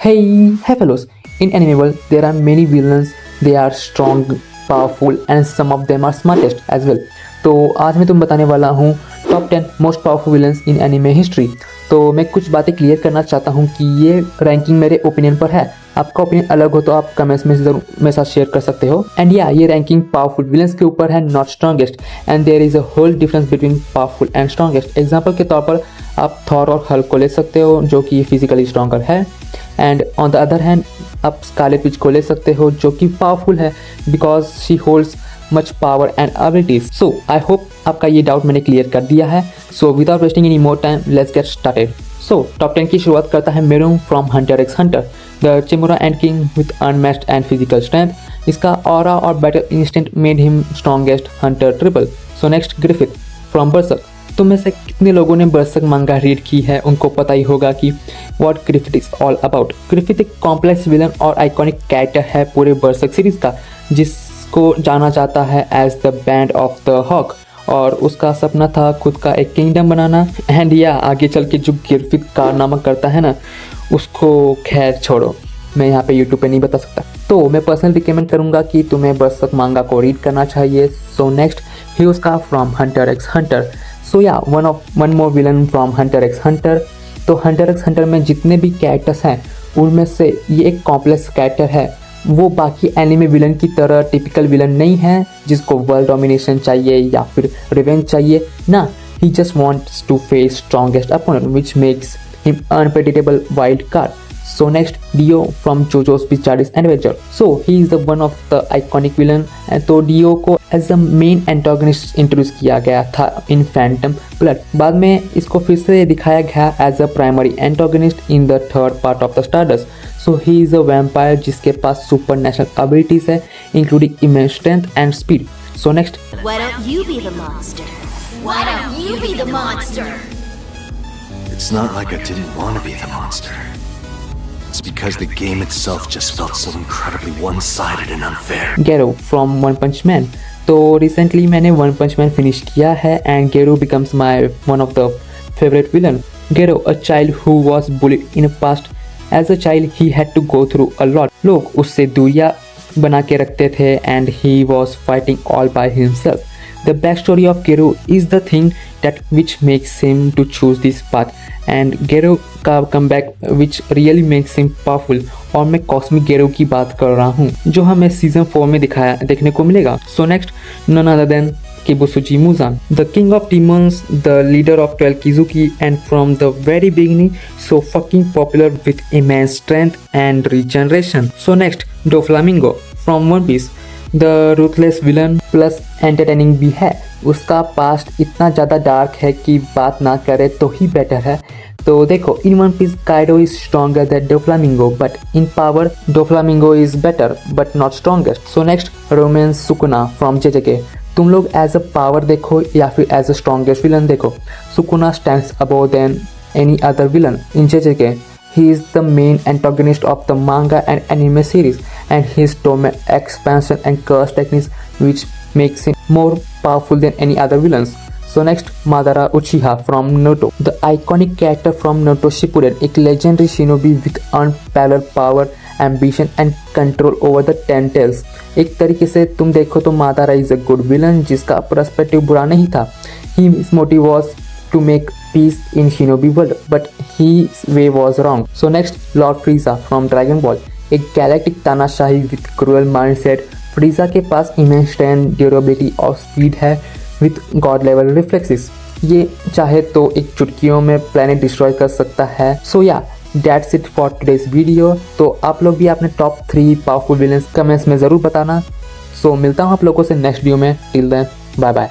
Hey fellows, in anime world there are many villains. They are strong, powerful and some of them are smartest as well. तो आज मैं तुम बताने वाला हूँ top 10 most powerful villains in anime history. तो मैं कुछ बातें क्लियर करना चाहता हूँ कि ये रैंकिंग मेरे ओपिनियन पर है। आपका ओपिनियन अलग हो तो आप कमेंट्स में ज़रूर मेरे साथ शेयर कर सकते हो। एंड या ये रैंकिंग पावरफुल विलन्स के ऊपर है, not strongest. And there is a whole difference between powerful and strongest. Example के तौर पर आप थॉर और हल्क को ले सकते हो जो कि फिजिकली स्ट्रॉन्गर है। And on the other hand आप स्कारलेट विच को ले सकते हो जो कि पावरफुल है because she holds much power and abilities. So I hope आपका ये डाउट मैंने क्लियर कर दिया है। So without wasting any more time let's get started. So top 10 की शुरुआत करता है Meruem from Hunter x Hunter, the chimera ant king with unmatched and physical strength. इसका ऑरा और battle instinct made him strongest Hunter triple. So next Griffith from berserk. तो में से कितने लोगों ने बर्सर्क मांगा रीड की है, उनको पता ही होगा कि what Griffith is all about. Griffith एक कॉम्प्लेक्स विलन और आइकॉनिक कैरेक्टर है पूरे बर्सर्क सीरीज का, जिसको जाना जाता है as the band of the hawk. और उसका सपना था खुद का एक किंगडम बनाना। एंड या आगे चल के जो ग्रिफिथ कारनामा करता है ना, उसको खैर छोड़ो, मैं यहाँ पे यूट्यूब पे नहीं बता सकता। तो मैं पर्सनली रिकमेंड करूँगा कि तुम्हें बर्सर्क मांगा को रीड करना चाहिए। So next Hisoka from Hunter x Hunter. So या one more villain from Hunter x Hunter. तो हंटर एक्स हंटर में जितने भी कैरेक्टर्स हैं उनमें से ये एक कॉम्प्लेक्स कैरेक्टर है। वो बाकी एनिमे विलन की तरह टिपिकल विलन नहीं है जिसको वर्ल्ड डोमिनेशन चाहिए या फिर रिवेंज चाहिए ना। He just wants to face strongest opponent which makes him unpredictable wild card. So next Dio from JoJo's Bizarre Adventure. So he is the one of the iconic villain. And तो Dio को as a main antagonist introduce किया गया था in Phantom Blood। बाद में इसको फिर से दिखाया गया as a primary antagonist in the third part of the Stardust। So he is a vampire जिसके पास supernatural abilities है including immense strength and speed। So next Why don't you be the monster? Why don't you be the monster? It's not like I didn't want to be the monster. It's because the game itself just felt so incredibly one-sided and unfair. Gero from One Punch Man। तो recently मैंने One Punch Man finish किया है and Garou becomes my one of the favourite villain. Garou a child who was bullied in past. As a child he had to go through a lot. लोग उससे दूरियां बना के रखते थे and he was fighting all by himself. The backstory of Gero is the thing that which makes him to choose this path and Gero का comeback which really makes him powerful। और मैं कॉस्मिक गेरो की बात कर रहा हूँ जो हमें सीजन 4 में देखने को मिलेगा। So next none other than Kibusuji Muzan, the king of demons, the leader of 12 Kizuki and from the very beginning so fucking popular with immense strength and regeneration। So next Doflamingo from One Piece, the ruthless villain plus entertaining भी है। उसका past इतना ज़्यादा dark है कि बात ना करे तो ही बेटर है। तो देखो in One Piece Kaido is stronger than Doflamingo but in power Doflamingo is better but not strongest. So next remains Sukuna from JJK. तुम लोग एज अ पावर देखो या फिर एज अ स्ट्रॉन्गेस्ट विलन देखो, Sukuna stands above than any other villain in JJK. He is the main antagonist of the manga and anime series and his domain expansion and curse techniques which makes him more powerful than any other villains। So next Madara Uchiha from Naruto, the iconic character from Naruto Shippuden, एक legendary shinobi with unparalleled power, ambition and control over the Ten Tails। एक तरीके से तुम देखो तो Madara is a good villain जिसका perspective बुरा नहीं था। His motive was to make peace in Shinobi world, but his way was wrong। So next Lord Frieza from Dragon Ball, एक गैलेक्टिक तानाशाही with cruel mindset। फ्रीजा के पास immense strength, durability और speed है with god level reflexes। ये चाहे तो एक चुटकियों में planet destroy कर सकता है। So yeah, that's it for today's video। तो आप लोग भी अपने top 3 powerful villains कमेंट्स में ज़रूर बताना। So मिलता हूँ आप लोगों से नेक्स्ट वीडियो में। Till then, bye bye।